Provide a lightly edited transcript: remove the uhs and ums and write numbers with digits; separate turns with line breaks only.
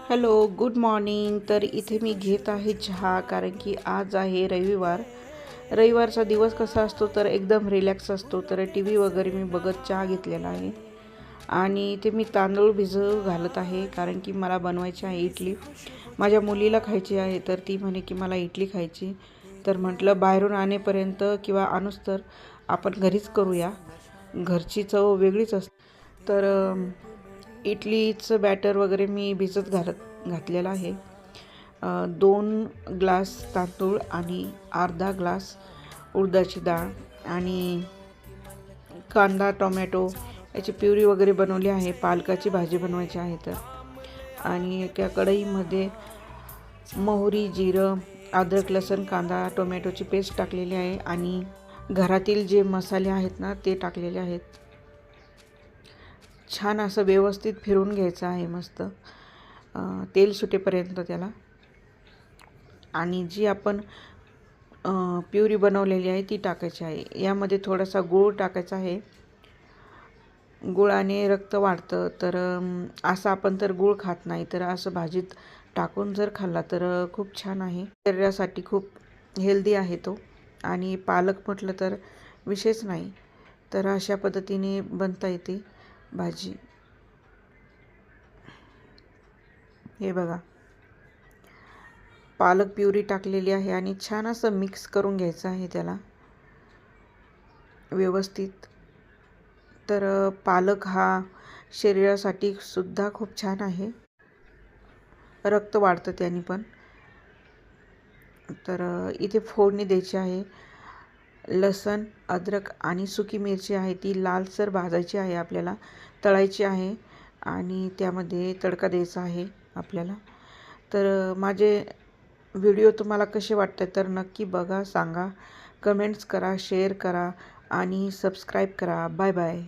Hello, good morning. तर इथे मी घेत आहे चहा, कारण की आज आहे रविवार. रविवारचा दिवस कसा असतो तर एकदम रिलॅक्स असतो. तर टी व्ही वगैरे मी बघत चहा घेतलेला आहे. आणि इथे मी तांदूळ भिजू घालत आहे, कारण की मला बनवायची आहे इडली. माझ्या मुलीला खायची आहे, तर ती म्हणे की मला इडली खायची. तर म्हटलं बाहेरून आणेपर्यंत किंवा आणूच तर आपण घरीच करूया. घरची चव वेगळीच असते. तर इडलीचं बॅटर वगैरे मी भिजत घातलेलं आहे. 2 ग्लास तांदूळ आणि अर्धा ग्लास उडदाची डाळ आणि कांदा, टोमॅटो याची प्युरी वगैरे बनवली आहे. पालकाची भाजी बनवायची आहे तर. आणि एका कढईमध्ये मोहरी, जिरं, अद्रक, लसूण, कांदा, टोमॅटोची पेस्ट टाकलेली आहे आणि घरातील जे मसाले आहेत ना ते टाकलेले आहेत. छान असं व्यवस्थित फिरून घ्यायचं आहे मस्त, तेल सुटेपर्यंत त्याला. आणि जी आपण प्युरी बनवलेली आहे ती टाकायची आहे. यामध्ये थोडासा गूळ टाकायचा आहे. गुळाने रक्त वाढतं. तर असं आपण तर गूळ खात नाही, तर असं भाजीत टाकून जर खाल्ला तर खूप छान आहे. शरीरासाठी खूप हेल्दी आहे तो. आणि पालक म्हटलं तर विशेष नाही. तर अशा पद्धतीने बनता येते भाजी. हे बघा, पालक प्युरी टाकलेली आहे आणि छान असं मिक्स करून घ्यायचं आहे त्याला व्यवस्थित. तर पालक हा शरीरासाठी सुद्धा खूप छान आहे. रक्त वाढतं त्याने पण. तर इथे फोडणी द्यायची आहे. लसण, अद्रक आणि सुकी मिरची आहे ती लालसर भाजायची आहे आपल्याला, तळायची आहे आणि त्यामध्ये तडका द्यायचा आहे आपल्याला. तर माझे व्हिडिओ तुम्हाला कसे वाटतात तर नक्की बघा, सांगा, कमेंट्स करा, शेअर करा आणि सबस्क्राईब करा. Bye bye.